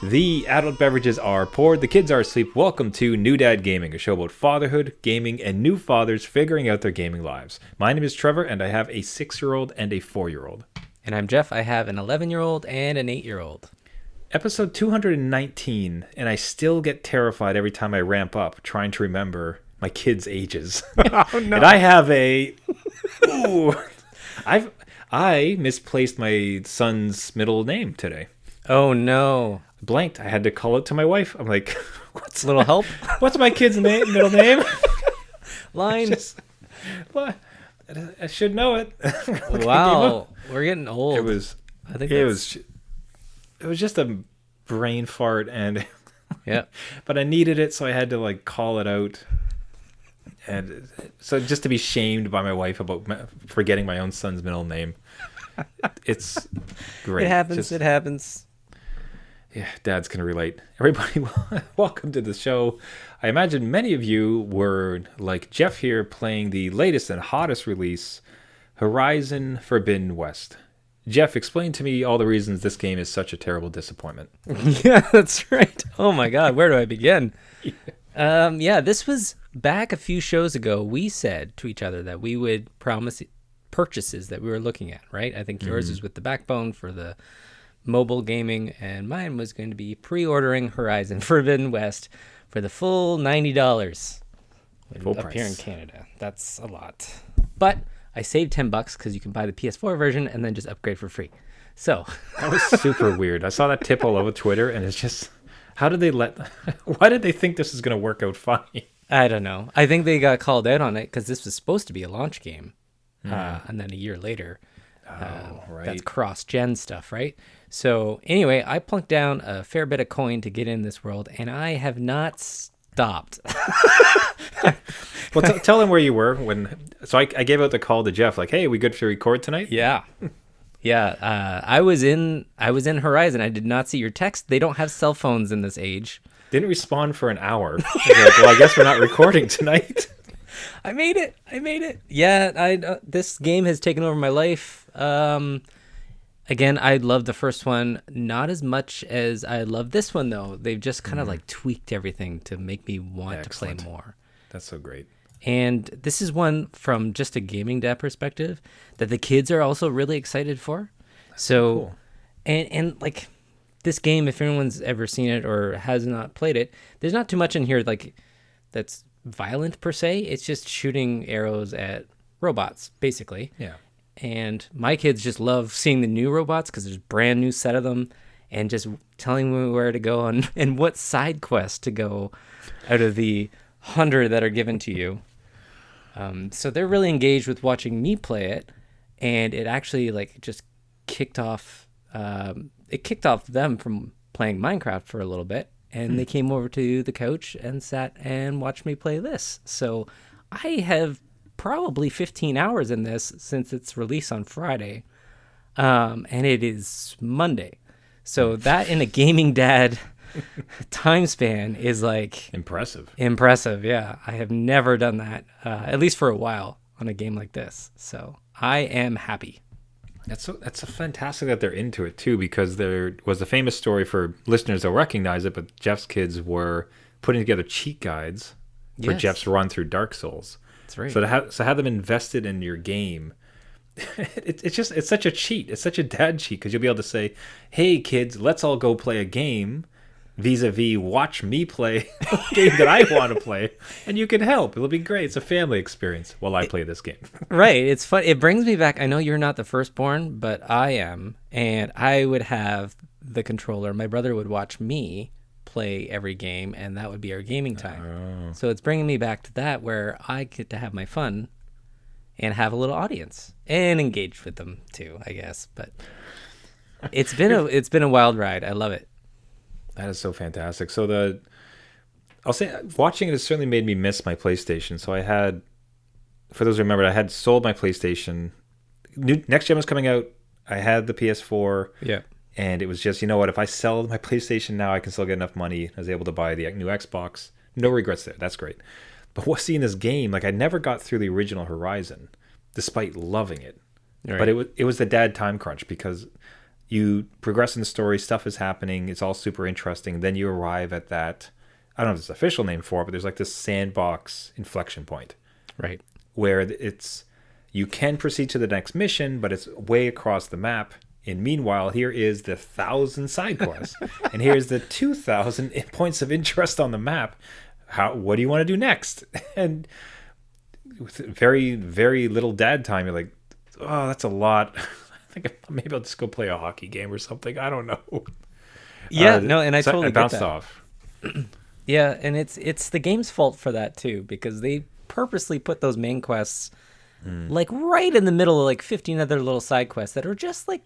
The adult beverages are poured, the kids are asleep. Welcome to New Dad Gaming, a show about fatherhood, gaming, and new fathers figuring out their gaming lives. My name is Trevor, and I have a 6-year-old and a 4-year-old. And I'm Jeff. I have an 11-year-old and an 8-year-old. Episode 219, and I still get terrified every time I ramp up trying to remember my kids' ages. Oh, no. And I have I misplaced my son's middle name today. Oh, no. Blanked. I had to call it to my wife. I'm like, What's a little help? what's my kid's middle name? Line. I should know it. Wow. We're getting old. It was just a brain fart, and yeah. But I needed it, so I had to call it out. And so just to be shamed by my wife about forgetting my own son's middle name. It's great. It happens. Yeah, Dad's going to relate. Everybody, welcome to the show. I imagine many of you were, like Jeff here, playing the latest and hottest release, Horizon Forbidden West. Jeff, explain to me all the reasons this game is such a terrible disappointment. Yeah, that's right. Oh, my God. Where do I begin? This was back a few shows ago. We said to each other that we would promise purchases that we were looking at, right? I think yours is with the backbone for the mobile gaming, and mine was going to be pre-ordering Horizon Forbidden West for the full $90 full up price here in Canada. That's a lot, but I saved $10 because you can buy the PS4 version and then just upgrade for free. So that was super weird. I saw that tip all over Twitter, and it's just, why did they think this is going to work out fine? I don't know. I think they got called out on it because this was supposed to be a launch game, and then a year later, right. That's cross-gen stuff, right? So anyway, I plunked down a fair bit of coin to get in this world, and I have not stopped. Well, tell them where you were when. So I gave out the call to Jeff, like, "Hey, we good to record tonight?" Yeah. I was in Horizon. I did not see your text. They don't have cell phones in this age. Didn't respond for an hour. Well, I guess we're not recording tonight. I made it. Yeah, this game has taken over my life. Again, I love the first one not as much as I love this one, though. They've just kind of tweaked everything to make me want to play more. That's so great. And this is one from just a gaming dad perspective that the kids are also really excited for. So cool. And this game, if anyone's ever seen it or has not played it, there's not too much in here that's violent per se. It's just shooting arrows at robots, basically. Yeah. And my kids just love seeing the new robots because there's a brand new set of them and just telling me where to go and what side quest to go out of the 100 that are given to you. So they're really engaged with watching me play it, and it actually just kicked off. It kicked off them from playing Minecraft for a little bit, and they came over to the couch and sat and watched me play this. So I have probably 15 hours in this since its release on Friday, and it is Monday. So that in a gaming dad time span is impressive. Yeah, I have never done that, at least for a while, on a game like this. So I am happy. That's a fantastic that they're into it too, because there was a famous story for listeners that'll recognize it, but Jeff's kids were putting together cheat guides for Jeff's run through Dark Souls. That's right. So to have them invested in your game, it's such a cheat. It's such a dad cheat, because you'll be able to say, "Hey kids, let's all go play a game. Vis-a-vis, watch me play a game that I want to play, and you can help. It'll be great. It's a family experience while I play this game." Right. It's fun. It brings me back. I know you're not the firstborn, but I am, and I would have the controller. My brother would watch me play every game, and that would be our gaming time. Oh. So it's bringing me back to that, where I get to have my fun and have a little audience and engage with them too, I guess. But it's been a wild ride. I love it. That is so fantastic. So I'll say watching it has certainly made me miss my PlayStation. So I had, for those who remember, I had sold my PlayStation. Next gen was coming out. I had the PS4. Yeah. And it was just, you know what, if I sell my PlayStation now, I can still get enough money. I was able to buy the new Xbox. No regrets there. That's great. But seeing this game, I never got through the original Horizon, despite loving it. Right. But it was the dad time crunch, because you progress in the story, stuff is happening, it's all super interesting. Then you arrive at that, I don't know if it's an official name for it, but there's like this sandbox inflection point. Right. Where you can proceed to the next mission, but it's way across the map. And meanwhile, here is the 1,000 side quests, and here's the 2,000 points of interest on the map. What do you want to do next? And with very, very little dad time, you're like, oh, that's a lot. I think maybe I'll just go play a hockey game or something. I don't know. Yeah, no, and I totally I bounced get that. off. Yeah, and it's the game's fault for that too, because they purposely put those main quests like right in the middle of like 15 other little side quests that are just a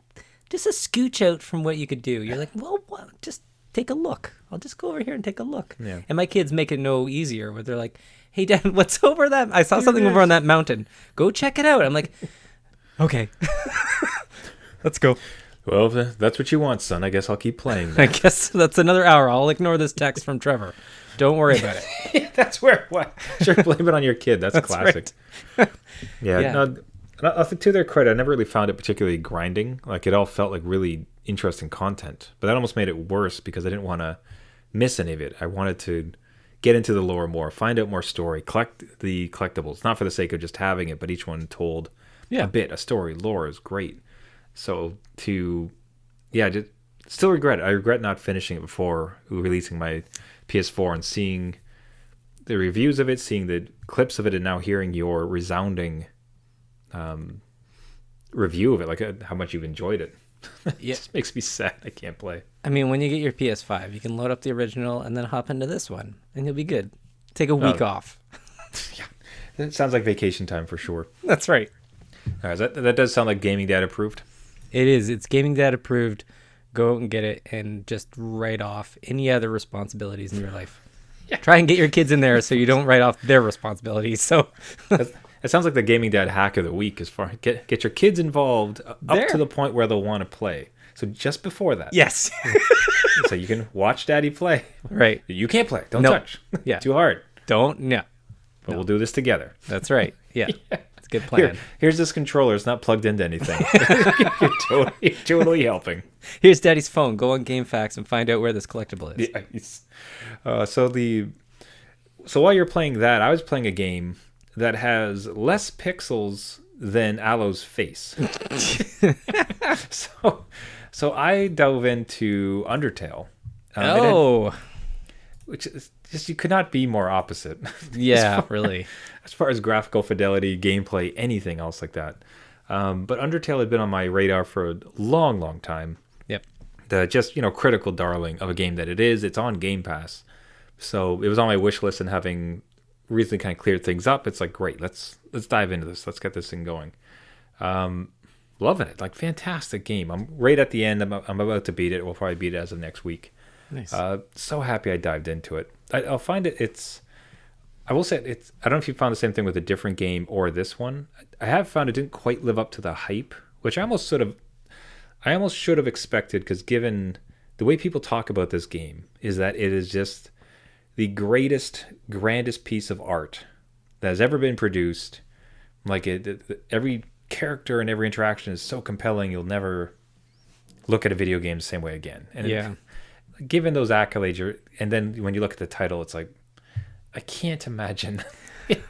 scooch out from what you could do. You're like, well, just take a look. I'll just go over here and take a look. Yeah. And my kids make it no easier, where they're like, hey, Dad, what's over that? I saw something over on that mountain. Go check it out. I'm like, okay, let's go. Well, if that's what you want, son. I guess I'll keep playing. I guess that's another hour. I'll ignore this text from Trevor. Don't worry about it. That's where what? Sure, blame it on your kid. That's classic. Right. Yeah. No, I think to their credit, I never really found it particularly grinding. Like it all felt like really interesting content, but that almost made it worse because I didn't want to miss any of it. I wanted to get into the lore more, find out more story, collect the collectibles, not for the sake of just having it, but each one told a bit, a story. Lore is great. So just still regret it. I regret not finishing it before releasing my PS4 and seeing the reviews of it, seeing the clips of it, and now hearing your resounding review of it, like how much you've enjoyed it. It just makes me sad I can't play. I mean, when you get your PS5, you can load up the original and then hop into this one, and you'll be good. Take a week off. Yeah, it sounds like vacation time for sure. That's right. All right, that does sound like Gaming Dad approved. It is. It's Gaming Dad approved. Go out and get it and just write off any other responsibilities in your life. Yeah. Try and get your kids in there so you don't write off their responsibilities. So it sounds like the Gaming Dad hack of the week. As far get your kids involved up to the point where they'll want to play. So just before that, yes. So you can watch Daddy play. Right. You can't play. Don't touch. Yeah. Too hard. Don't. Yeah. But we'll do this together. That's right. Yeah. It's a good plan. Here's this controller. It's not plugged into anything. You're totally helping. Here's Daddy's phone. Go on GameFAQs and find out where this collectible is. Yeah, so while you're playing that, I was playing a game that has less pixels than Alo's face. So I dove into Undertale. Which is just, you could not be more opposite. Yeah, really. As far as graphical fidelity, gameplay, anything else like that. But Undertale had been on my radar for a long, long time. Yep. Critical darling of a game that it is. It's on Game Pass. So it was on my wish list, and having recently kind of cleared things up, it's like, great, let's dive into this. Let's get this thing going. Loving it. Like, fantastic game. I'm right at the end. I'm about to beat it. We'll probably beat it as of next week. Nice. So happy I dived into it. I'll find it. I will say I don't know if you found the same thing with a different game or this one. I have found it didn't quite live up to the hype, which I almost should have expected, because given the way people talk about this game is that it is just the grandest piece of art that has ever been produced. Like every character and every interaction is so compelling, you'll never look at a video game the same way again. And given those accolades, and then when you look at the title, it's like, I can't imagine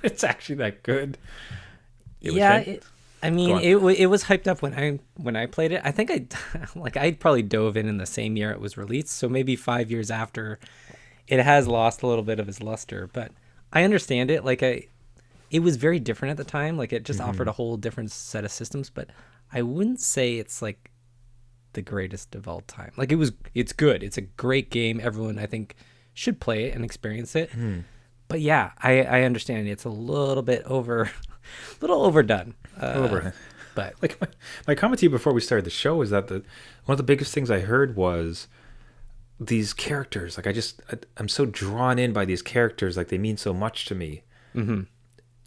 it's actually that good. It was hyped up when I played it. I think I probably dove in the same year it was released, so maybe 5 years after. It has lost a little bit of its luster, but I understand it. It was very different at the time. Like, it just offered a whole different set of systems, but I wouldn't say it's like the greatest of all time. Like, it's good. It's a great game. Everyone, I think, should play it and experience it. But yeah, I understand it's a little bit overdone. But like my comment to you before we started the show is that one of the biggest things I heard was these characters. Like, I'm so drawn in by these characters. Like, they mean so much to me. And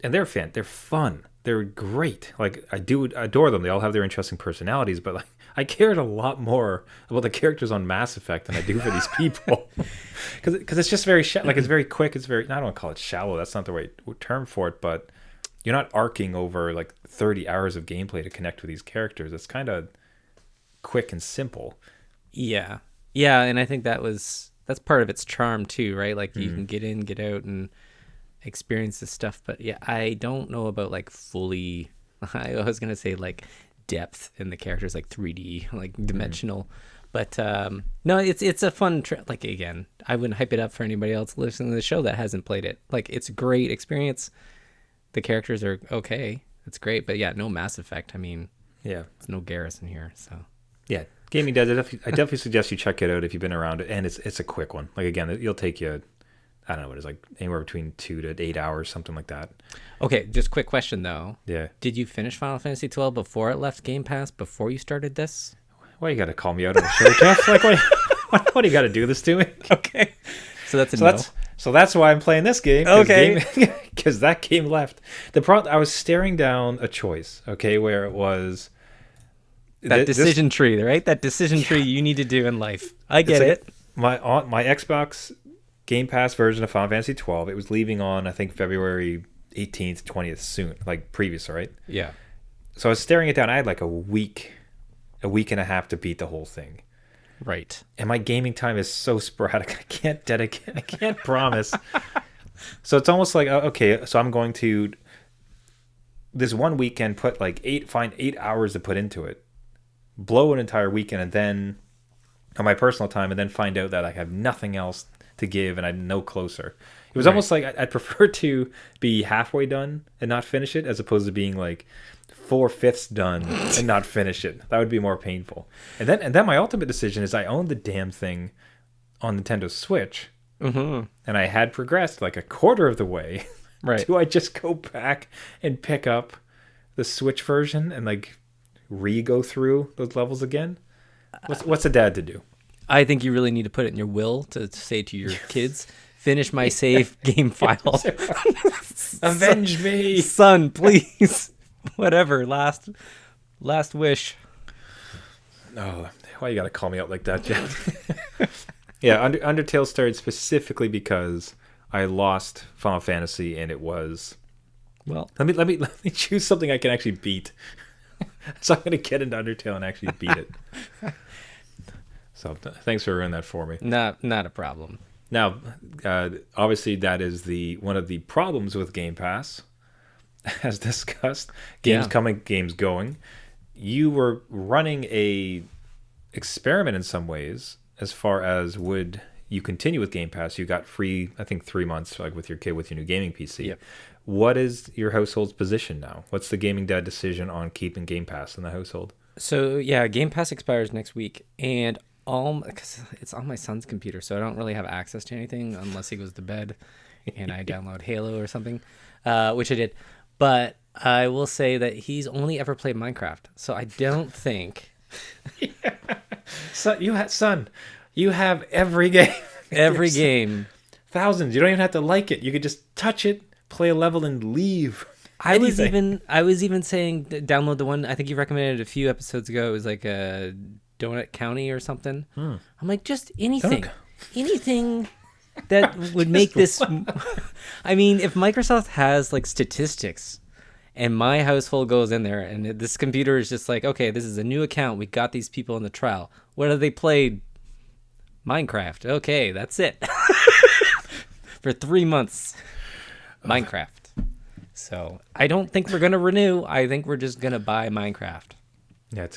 they're fun. They're great. Like, I do adore them. They all have their interesting personalities, but like, I cared a lot more about the characters on Mass Effect than I do for these people. Because it's just very it's very quick. It's very, I don't want to call it shallow. That's not the right term for it, but you're not arcing over like 30 hours of gameplay to connect with these characters. It's kind of quick and simple. Yeah. Yeah, and I think that's part of its charm too, right? Like you can get in, get out, and experience this stuff. But yeah, I don't know about like fully. I was gonna say like depth in the characters, like 3D, like dimensional. But no, it's a fun like again, I wouldn't hype it up for anybody else listening to the show that hasn't played it. Like it's a great experience. The characters are okay. It's great, but yeah, no Mass Effect. I mean, Yeah. there's no Garrison here, so. Yeah. Gaming Dead, I definitely suggest you check it out if you've been around it. And it's a quick one. Like, again, it'll take you, I don't know what it's like, anywhere between 2 to 8 hours, something like that. Okay, just quick question though. Yeah. Did you finish Final Fantasy 12 before it left Game Pass, before you started this? Why you got to call me out on the show, Jeff? Like, what do you got to do this to me? Okay. So that's a no. So that's why I'm playing this game. Okay. Because that game left. The problem, I was staring down a choice, okay, where it was... That decision tree, right? That decision tree you need to do in life. I get it. My Xbox Game Pass version of Final Fantasy 12, it was leaving on, I think, February 18th, 20th soon, like previous, right? Yeah. So I was staring it down. I had like a week and a half to beat the whole thing. Right. And my gaming time is so sporadic. I can't dedicate. I can't promise. So it's almost like, okay, so I'm going to this one weekend put find 8 hours to put into it, blow an entire weekend, and then on my personal time, and then find out that I have nothing else to give and I'm no closer. It was almost like I'd prefer to be halfway done and not finish it, as opposed to being like 4/5 done and not finish it. That would be more painful. And then my ultimate decision is I own the damn thing on Nintendo Switch, and I had progressed like a quarter of the way. Right. Do I just go back and pick up the Switch version and like go through those levels again? What's a dad to do? I think you really need to put it in your will to say to your kids, finish my save game file. Avenge me. Son, please. Whatever. Last wish. Oh, why you gotta call me out like that, Jeff? Yeah, Undertale started specifically because I lost Final Fantasy, and it was... Well, let me choose something I can actually beat. So I'm gonna get into Undertale and actually beat it. So thanks for ruining that for me. not a problem. Now, obviously, that is one of the problems with Game Pass, as discussed. Games coming, games going. You were running a experiment in some ways, as far as would you continue with Game Pass. You got free, I think, 3 months, like with your kid with your new gaming PC. Yep. What is your household's position now? What's the gaming dad decision on keeping Game Pass in the household? So yeah, Game Pass expires next week, and because it's on my son's computer, so I don't really have access to anything unless he goes to bed and I download Halo or something, which I did. But I will say that he's only ever played Minecraft, so I don't think. So you have every game. Every game. Thousands. You don't even have to like it. You could just touch it, play a level, and leave. I was even saying download the one I think you recommended a few episodes ago. It was like a Donut County or something. I'm like, just anything that would make this. I mean, if Microsoft has like statistics, and my household goes in there, and this computer is just like, okay, this is a new account. We got these people in the trial. What have they played? Minecraft. Okay, that's it. For 3 months, Minecraft. So I don't think we're gonna renew. I think we're just gonna buy Minecraft. Yeah,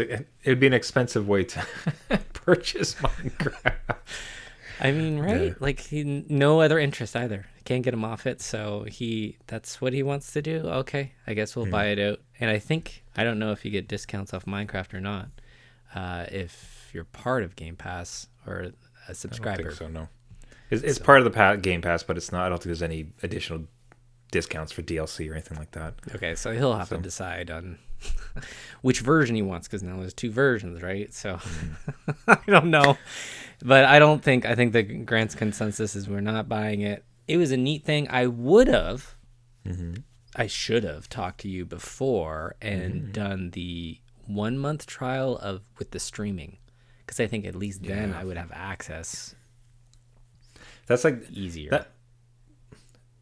it'd be an expensive way to purchase Minecraft. I mean, right? Yeah. Like no other interest either. Can't get him off it, so that's what he wants to do. Okay, I guess we'll buy it out. And I don't know if you get discounts off Minecraft or not. If you're part of Game Pass or a subscriber. I don't think so. No, it's part of the Game Pass, but it's not. I don't think there's any additional discounts for DLC or anything like that. Okay, so he'll have to decide on which version he wants, because now there's 2 versions, right? So I don't know, but I think the grand consensus is we're not buying it. It was a neat thing. I should have talked to you before and done the 1 month trial with the streaming, because I think at least then I would have access. That's like easier.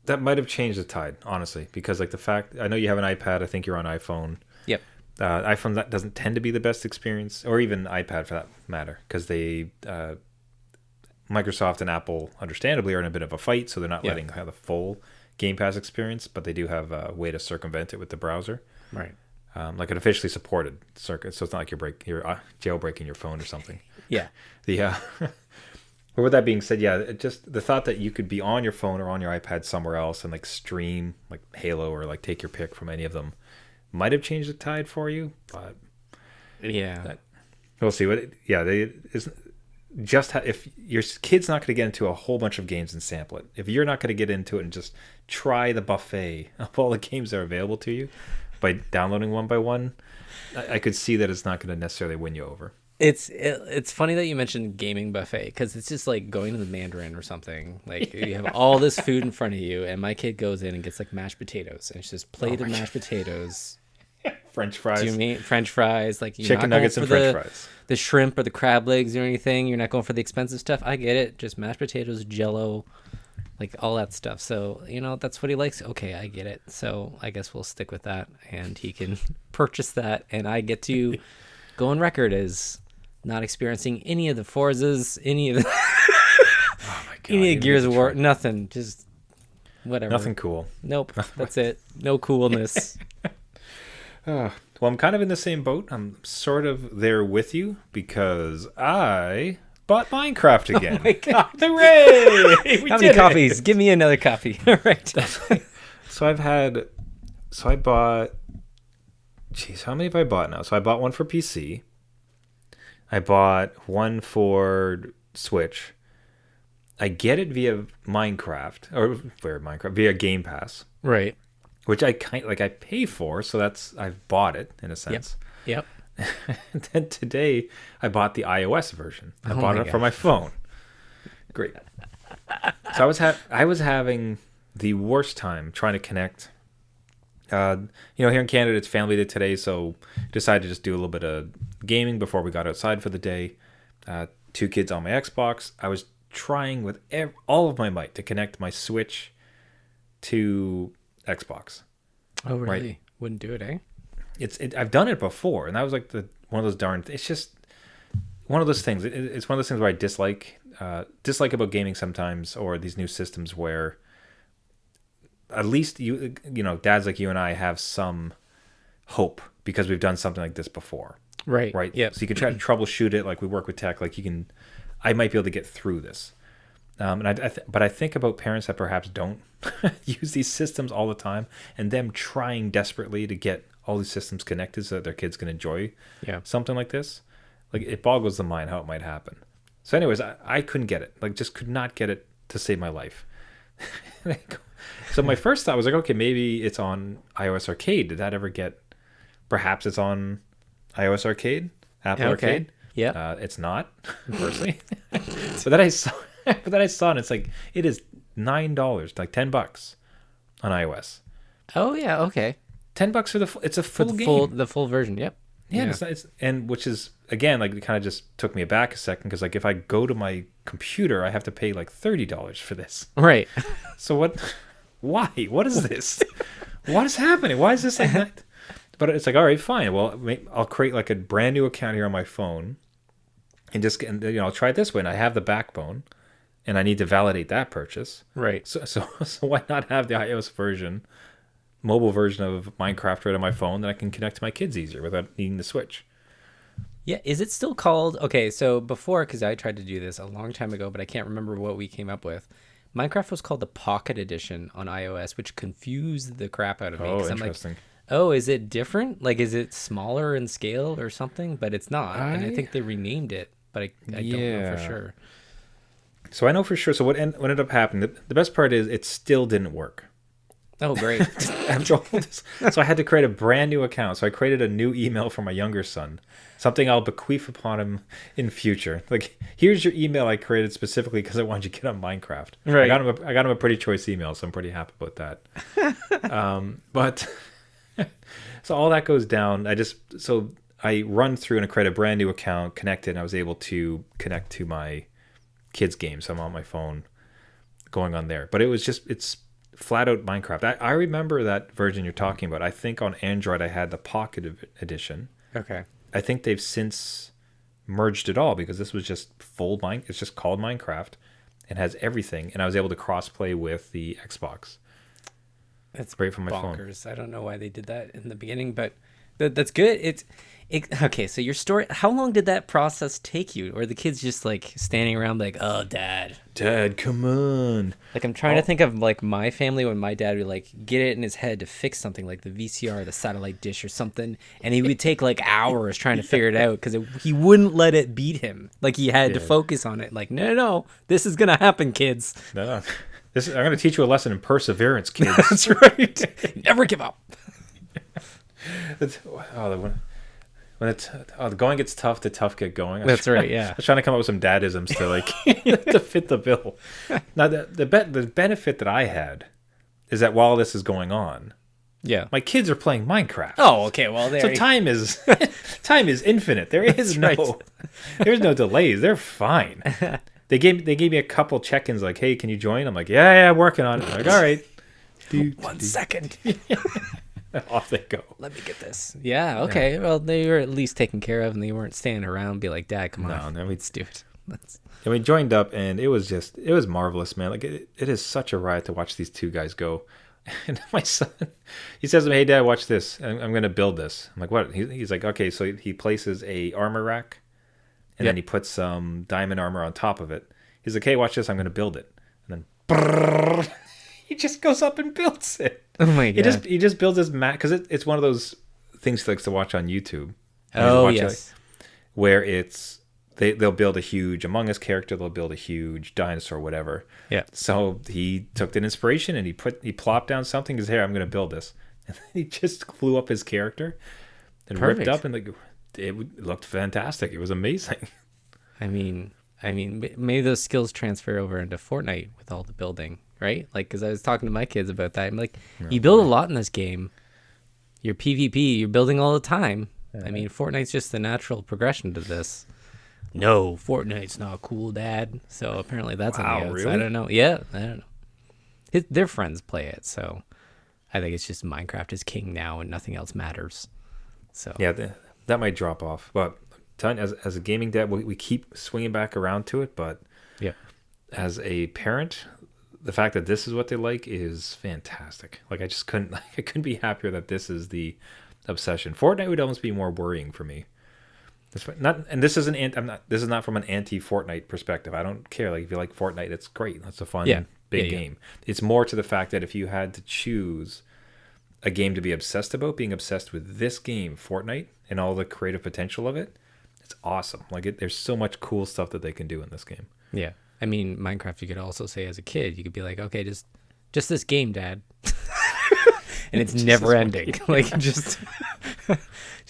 That might have changed the tide, honestly, because like the fact, I know you have an iPad, I think you're on iPhone. Yep. iPhone that doesn't tend to be the best experience, or even iPad for that matter, because they Microsoft and Apple understandably are in a bit of a fight, so they're not letting have the full Game Pass experience, but they do have a way to circumvent it with the browser. Right. Like an officially supported circuit, so it's not like you're jailbreaking your phone or something. Yeah. But with that being said, just the thought that you could be on your phone or on your iPad somewhere else and like stream like Halo or like take your pick from any of them might have changed the tide for you, but we'll see. If your kid's not going to get into a whole bunch of games and sample it, if you're not going to get into it and just try the buffet of all the games that are available to you by downloading one by one, I could see that it's not going to necessarily win you over. It's funny that you mentioned gaming buffet, because it's just like going to the Mandarin or something. Like you have all this food in front of you, and my kid goes in and gets like mashed potatoes, and it's just plate of mashed potatoes, French fries. Do you mean French fries? Like chicken nuggets and French fries. The shrimp or the crab legs or anything. You're not going for the expensive stuff. I get it. Just mashed potatoes, Jello, like all that stuff. So that's what he likes. Okay, I get it. So I guess we'll stick with that, and he can purchase that, and I get to go on record as not experiencing any of the Forzas, any of the any of Gears of War, nothing, just whatever. Nothing cool. Nope, that's it. No coolness. Well, I'm kind of in the same boat. I'm sort of there with you because I bought Minecraft again. Oh my god! Hooray! How many copies? Give me another copy. All right. So I bought. Jeez, how many have I bought now? So I bought one for PC. I bought one for Switch. I get it via via Game Pass, right? Which I I pay for, so I've bought it in a sense. Yep. And then today I bought the iOS version. I bought it for my phone. Great. So I was having the worst time trying to connect. Here in Canada it's Family Day today, so decided to just do a little bit of gaming before we got outside for the day. 2 kids on my Xbox. I was trying with all of my might to connect my Switch to Xbox. Oh, really? Right? Wouldn't do it, eh? I've done it before, and that was like one of those it's just one of those things. It's one of those things where I dislike about gaming sometimes, or these new systems where at least dads like you and I have some hope because we've done something like this before. Right. Yeah. So you can try to troubleshoot it. Like we work with tech. Like I might be able to get through this. But I think about parents that perhaps don't use these systems all the time, and them trying desperately to get all these systems connected so that their kids can enjoy something like this. Like it boggles the mind how it might happen. So anyways, I couldn't get it. Like just could not get it to save my life. So my first thought was like, okay, maybe it's on iOS Arcade. Did that ever get? Perhaps it's on iOS Arcade, Apple Arcade. Yeah. It's not personally. But then I saw and it's like it is $9, like $10 on iOS. Oh yeah, okay. $10 for it's a full game. The full version. Yep. Yeah, and which is again like it kind of just took me aback a second because like if I go to my computer, I have to pay like $30 for this. Right. So what? Why? What is this? What is happening? Why is this like that? But it's like, all right, fine. Well, I'll create like a brand new account here on my phone, and I'll try it this way. And I have the backbone, and I need to validate that purchase. Right. So why not have the iOS version, mobile version of Minecraft right on my phone that I can connect to my kids easier without needing the Switch? Yeah. Is it still called? Okay. So before, because I tried to do this a long time ago, but I can't remember what we came up with. Minecraft was called the Pocket Edition on iOS, which confused the crap out of me. Oh, interesting. I'm like, oh, is it different? Like, is it smaller in scale or something? But it's not. And I think they renamed it, but I don't know for sure. So I know for sure. So what ended up happening, the best part is it still didn't work. Oh, great. So I had to create a brand new account. So I created a new email for my younger son, something I'll bequeath upon him in future. Like, here's your email I created specifically because I wanted you to get on Minecraft. Right. I got him a pretty choice email, so I'm pretty happy about that. But so all that goes down. I run through and I create a brand new account, connect it, and I was able to connect to my kids' game. So I'm on my phone going on there. But it was just, flat out Minecraft. I remember that version you're talking about. I think on Android I had the Pocket Edition. Okay. I think they've since merged it all because this was just full Mine. It's just called Minecraft and has everything. And I was able to cross-play with the Xbox. That's great from my bonkers. phone. I don't know why they did that in the beginning, but that's good. Okay, so your story, how long did that process take you? Or the kids just like standing around like, oh, dad, come on. like I'm trying to think of like my family when my dad would like get it in his head to fix something like the VCR, the satellite dish or something, and he would take like hours trying to figure it out because he wouldn't let it beat him. Like he had to focus on it. Like, no, this is gonna happen, kids. No. I'm going to teach you a lesson in perseverance, kids. That's right. Never give up. The going gets tough, the tough get going. That's right, yeah. I was trying to come up with some dadisms to like to fit the bill. Now the benefit that I had is that while this is going on, yeah, my kids are playing Minecraft. Oh, okay. Well, so time is infinite. There's no delays. They're fine. They gave me a couple check-ins like, hey, can you join? I'm like, yeah, working on it. I'm like, all right. 1 second. Off they go. Let me get this. Yeah, okay. Yeah. Well, they were at least taken care of, and they weren't standing around and be like, Dad, come on. No, let's do it. And we joined up, and it was marvelous, man. Like, it is such a riot to watch these two guys go. And my son, he says to me, hey, Dad, watch this. I'm going to build this. I'm like, what? He's like, okay. So he places a armor rack, and then he puts some diamond armor on top of it. He's like, hey, watch this. I'm going to build it. And then he just goes up and builds it. Oh my god! He just builds his mat because it's one of those things he likes to watch on YouTube. Oh yes, where they'll build a huge Among Us character, they'll build a huge dinosaur, whatever. Yeah. So he took that inspiration and he plopped down something. He's here. I'm going to build this, and he just flew up his character and ripped up, and like it looked fantastic. It was amazing. I mean, maybe those skills transfer over into Fortnite with all the building. Right? Like, because I was talking to my kids about that. I'm like, you build a lot in this game. Your PvP, you're building all the time. I mean, Fortnite's just the natural progression to this. No, Fortnite's not cool, Dad. So apparently that's on the outside. Really? I don't know. Yeah, I don't know. Their friends play it, so I think it's just Minecraft is king now and nothing else matters. So yeah, that might drop off. But as a gaming dad, we keep swinging back around to it. But yeah, as a parent, the fact that this is what they like is fantastic. Like I couldn't be happier that this is the obsession. Fortnite would almost be more worrying for me. This is not from an anti-Fortnite perspective. I don't care. Like if you like Fortnite, it's great. That's a fun big game. It's more to the fact that if you had to choose a game to be obsessed about, being obsessed with this game, Fortnite, and all the creative potential of it, it's awesome. Like there's so much cool stuff that they can do in this game. Yeah. I mean, Minecraft, you could also say as a kid, you could be like, okay, just this game, Dad. And it's never ending. Like, just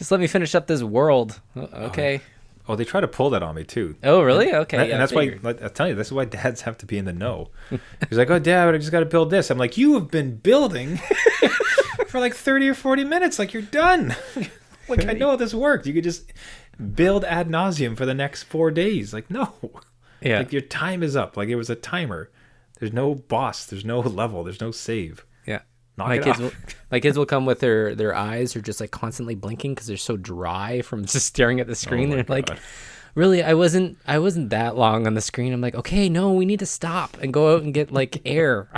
let me finish up this world. Okay. Oh, they try to pull that on me, too. Oh, really? Okay. And that's why, I tell you, this is why dads have to be in the know. He's like, oh, Dad, I just got to build this. I'm like, you have been building for like 30 or 40 minutes. Like, you're done. Like, I know how this works. You could just build ad nauseum for the next 4 days. Like, no. Yeah. Like your time is up. Like it was a timer. There's no boss. There's no level. There's no save. Yeah. My kids will come with their eyes are just like constantly blinking because they're so dry from just staring at the screen. They're like, really, I wasn't that long on the screen. I'm like, okay, no, we need to stop and go out and get like air.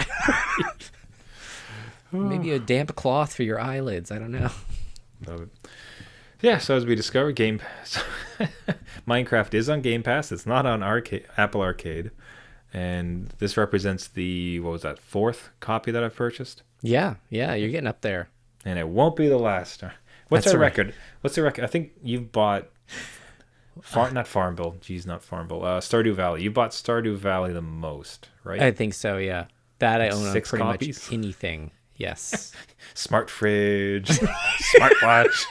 Maybe a damp cloth for your eyelids. I don't know. Yeah, so as we discovered, Minecraft is on Game Pass. It's not on Apple Arcade. And this represents the, what was that, 4th copy that I've purchased? Yeah, you're getting up there. And it won't be the last. What's our record? What's the record? I think you've bought, not Farmville. Geez, not Farmville. Stardew Valley. You bought Stardew Valley the most, right? I think so, yeah. That I own on pretty copies? Much anything. Yes. Smart fridge, smartwatch.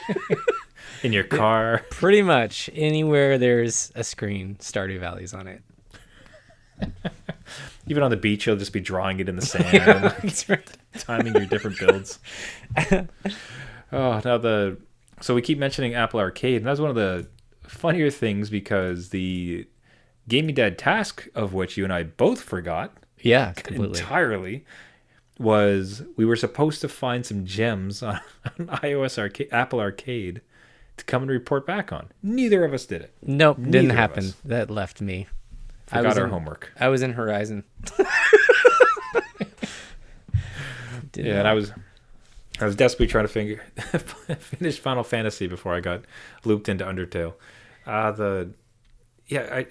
In your car. Pretty much anywhere there's a screen, Stardew Valley's on it. Even on the beach, you'll just be drawing it in the sand. That's right. Timing your different builds. So we keep mentioning Apple Arcade, and that's one of the funnier things because the Gaming Dad task, of which you and I both forgot. Yeah, completely. Entirely. was we were supposed to find some gems on, iOS arcade, Apple Arcade, to come and report back on. Neither of us did it. Nope, Neither didn't of happen. us. That left me. Forgot our homework. I was in Horizon. Yeah, and I was desperately trying to finish Final Fantasy before I got looped into Undertale. I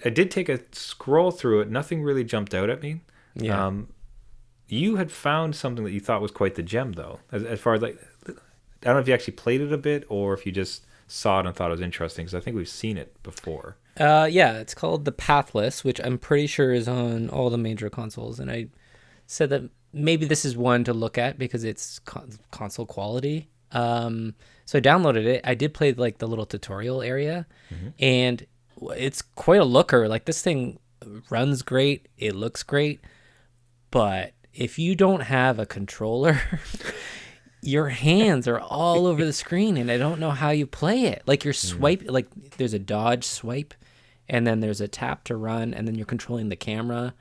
did take a scroll through it. Nothing really jumped out at me. Yeah. You had found something that you thought was quite the gem, though. As far as like, I don't know if you actually played it a bit or if you just saw it and thought it was interesting, because I think we've seen it before. Yeah, it's called The Pathless, which I'm pretty sure is on all the major consoles. And I said that maybe this is one to look at because it's console quality. So I downloaded it. I did play like the little tutorial area, and it's quite a looker. Like, this thing runs great. It looks great. But if you don't have a controller, your hands are all over the screen, and I don't know how you play it. Like, your swipe, like there's a dodge swipe, and then there's a tap to run, and then you're controlling the camera.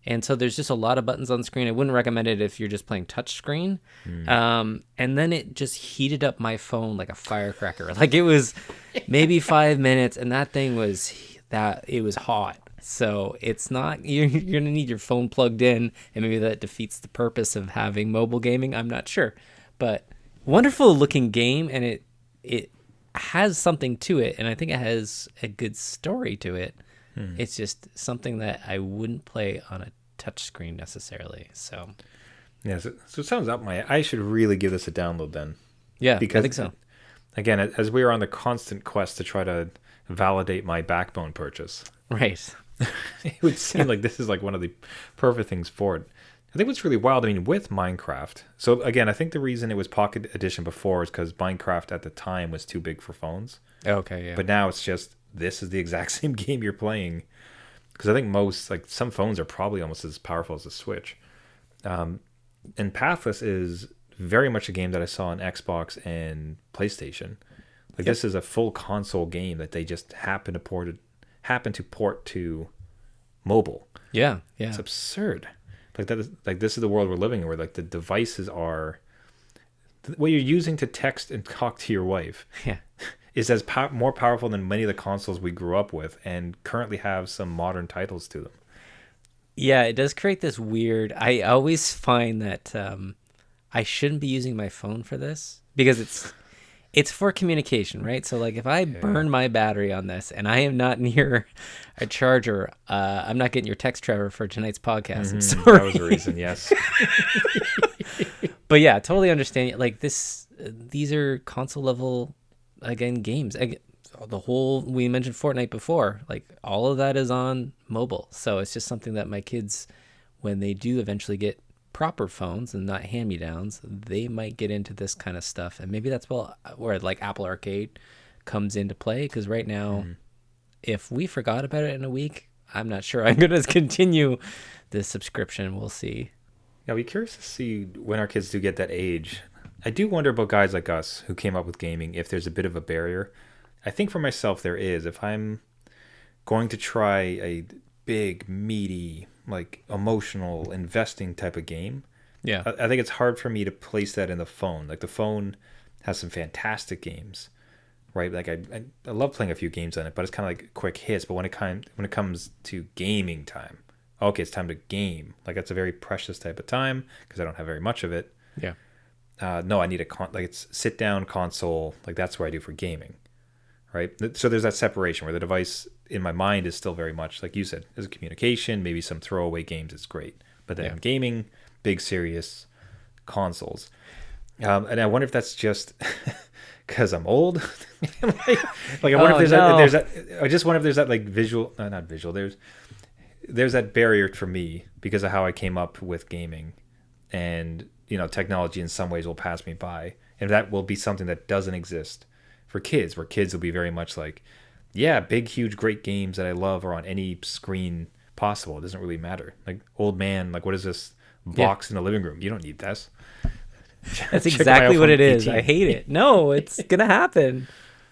And so there's just a lot of buttons on the screen. I wouldn't recommend it if you're just playing touch screen. And then it just heated up my phone like a firecracker. Like, it was maybe 5 minutes, and that thing was it was hot. So it's not, you're going to need your phone plugged in, and maybe that defeats the purpose of having mobile gaming. I'm not sure. But wonderful looking game, and it has something to it, and I think it has a good story to it. It's just something that I wouldn't play on a touch screen necessarily. So yeah, so it sounds up my. I should really give this a download then. Yeah, because I think so. Again, as we are on the constant quest to try to validate my Backbone purchase, Right. it would seem like this is like one of the perfect things for it. I think what's really wild, I mean, with Minecraft. So again, I think the reason it was Pocket Edition before is because Minecraft at the time was too big for phones. Okay, yeah. But now it's just, this is the exact same game you're playing. Because I think some phones are probably almost as powerful as a Switch. And Pathless is very much a game that I saw on Xbox and PlayStation. Like, This is a full console game that they just happen to port to mobile. Yeah. It's absurd. This is the world we're living in, where like the devices are what you're using to text and talk to your wife. Yeah. Is more powerful than many of the consoles we grew up with, and currently have some modern titles to them. Yeah, it does create this weird. I always find that I shouldn't be using my phone for this, because it's for communication, right? So like, if I burn my battery on this and I am not near a charger, I'm not getting your text, Trevor, for tonight's podcast. I'm sorry. That was the reason, yes. But yeah, totally understand. Like, these are console level, again, games. We mentioned Fortnite before. Like, all of that is on mobile. So it's just something that my kids, when they do eventually get proper phones and not hand-me-downs, they might get into this kind of stuff. And maybe that's where like Apple Arcade comes into play, because right now, if we forgot about it in a week, I'm not sure I'm going to continue the subscription. We'll see. I'll be curious to see when our kids do get that age. I do wonder about guys like us who came up with gaming, if there's a bit of a barrier. I think for myself there is. If I'm going to try a big, meaty, like emotional, investing type of game, Yeah. I think it's hard for me to place that in the phone. Like, the phone has some fantastic games, right? Like, I love playing a few games on it, but it's kind of like quick hits. But when it comes to gaming time, okay, it's time to game. Like, that's a very precious type of time because I don't have very much of it. Yeah. No, I need it's sit down console. Like, that's where I do for gaming, right? So there's that separation where the device in my mind is still very much, like you said, as a communication, maybe some throwaway games, it's great. But then gaming, big serious consoles. And I wonder if that's just because I'm old. I wonder if there's that. I just wonder if there's that like visual, not visual. There's that barrier for me because of how I came up with gaming, and technology in some ways will pass me by, and that will be something that doesn't exist for kids, where kids will be very much like, yeah, big, huge, great games that I love are on any screen possible. It doesn't really matter. Like, old man, like, what is this box in the living room? You don't need this. That's exactly what it is. I hate it. No, it's gonna happen.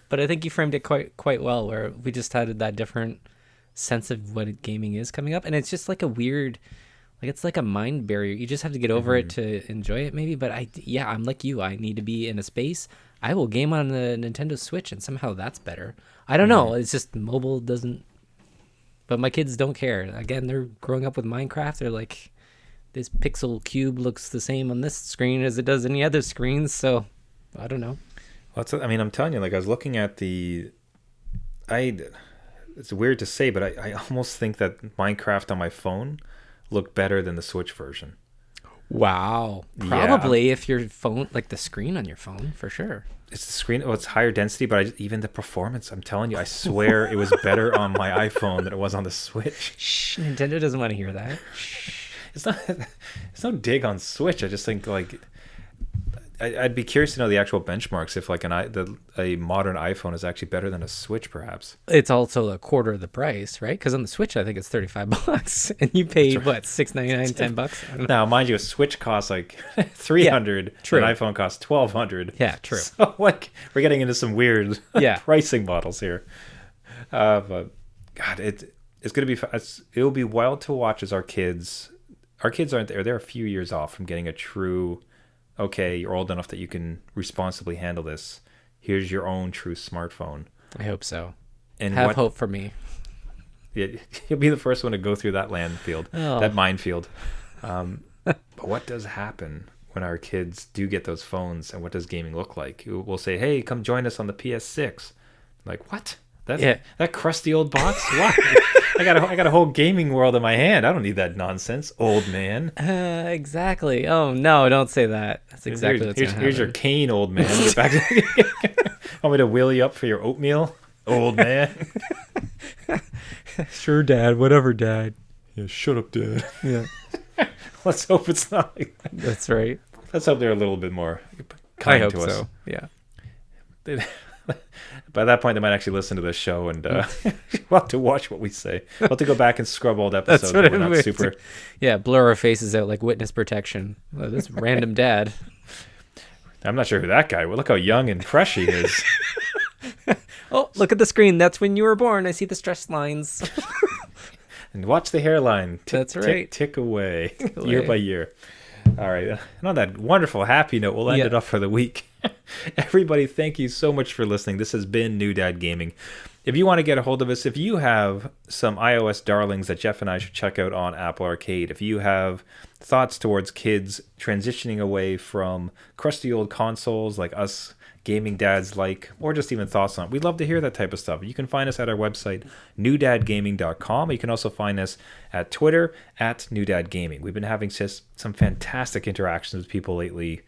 But I think you framed it quite well, where we just had that different sense of what gaming is coming up, and it's just like a weird Like it's like a mind barrier. You just have to get over it to enjoy it, maybe. But I'm like you. I need to be in a space. I will game on the Nintendo Switch, and somehow that's better. I don't know. It's just mobile doesn't. But my kids don't care. Again, they're growing up with Minecraft. They're like, this pixel cube looks the same on this screen as it does any other screens. So I don't know. Well, I mean, I'm telling you, like I was looking at it's weird to say, but I almost think that Minecraft on my phone looked better than the Switch version. Wow. Probably if your phone, like the screen on your phone, for sure. It's the screen. Oh, it's higher density, but even the performance. I'm telling you, I swear it was better on my iPhone than it was on the Switch. Shh, Nintendo doesn't want to hear that. It's no dig on Switch. I just think like I'd be curious to know the actual benchmarks if like a modern iPhone is actually better than a Switch, perhaps. It's also a quarter of the price, right? Because on the Switch, I think it's $35, and you pay what, $6.99, $10? Now, mind you, a Switch costs like $300. True. An iPhone costs $1,200. Yeah, true. So like we're getting into some weird pricing models here. But God, it's gonna be. It'll be wild to watch as our kids aren't there. They're a few years off from getting a true. Okay, you're old enough that you can responsibly handle this. Here's your own true smartphone. I hope so. And have hope for me. You'll be the first one to go through that that minefield. But what does happen when our kids do get those phones, and what does gaming look like? We'll say, hey, come join us on the PS6. Like, what? That crusty old box? What? I got a whole gaming world in my hand. I don't need that nonsense, old man. Exactly. Oh no, don't say that. That's exactly what's gonna happen. Here's your cane, old man. Get back want me to wheel you up for your oatmeal, old man? Sure, Dad. Whatever, Dad. Yeah, shut up, Dad. Yeah. Let's hope it's not like that. That's right. Let's hope they're a little bit more kind to us. So. Yeah. By that point, they might actually listen to this show, and we'll have to watch what we say. We'll have to go back and scrub old episodes. That's what we're not super. Yeah, blur our faces out like witness protection. Oh, this random dad. I'm not sure who that guy was. Look how young and fresh he is. Oh, look at the screen. That's when you were born. I see the stress lines. And watch the hairline. That's right. Tick away, year by year. All right. And on that wonderful, happy note, we'll end it off for the week. Everybody, thank you so much for listening. This has been New Dad Gaming. If you want to get a hold of us, if you have some iOS darlings that Jeff and I should check out on Apple Arcade, if you have thoughts towards kids transitioning away from crusty old consoles like us gaming dads like, or just even thoughts on it, we'd love to hear that type of stuff. You can find us at our website, newdadgaming.com. You can also find us at Twitter, at newdadgaming. We've been having just some fantastic interactions with people lately.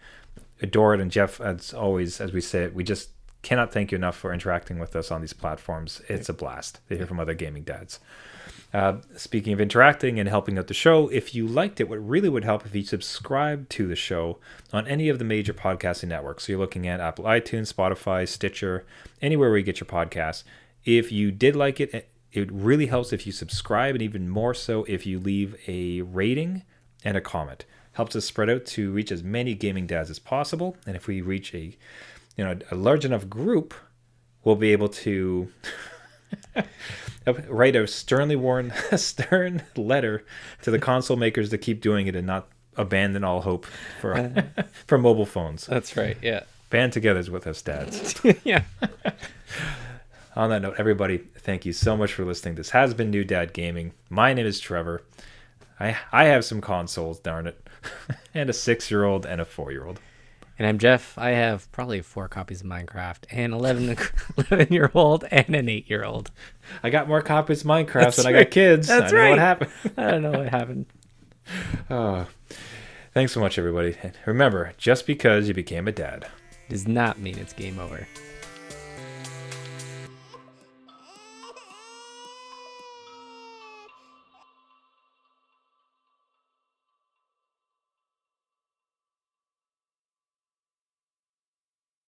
Adore it. And Jeff, as always, as we say, we just cannot thank you enough for interacting with us on these platforms. It's a blast to hear from other gaming dads. Speaking of interacting and helping out the show, if you liked it, what really would help if you subscribe to the show on any of the major podcasting networks. So you're looking at Apple iTunes, Spotify, Stitcher, anywhere where you get your podcasts. If you did like it, it really helps if you subscribe, and even more so if you leave a rating and a comment. Helps us spread out to reach as many gaming dads as possible. And if we reach a large enough group, we'll be able to write a stern letter to the console makers to keep doing it and not abandon all hope for mobile phones. That's right. Yeah. Band together with us, dads. Yeah. On that note, everybody, thank you so much for listening. This has been New Dad Gaming. My name is Trevor. I have some consoles, darn it, and a 6-year-old and a 4-year-old. And I'm Jeff. I have probably 4 copies of Minecraft, and 11-year-old and an 8-year-old. I got more copies of Minecraft than I got kids. That's I know right. what happened. I don't know what happened. Thanks so much, everybody. And remember, just because you became a dad does not mean it's game over.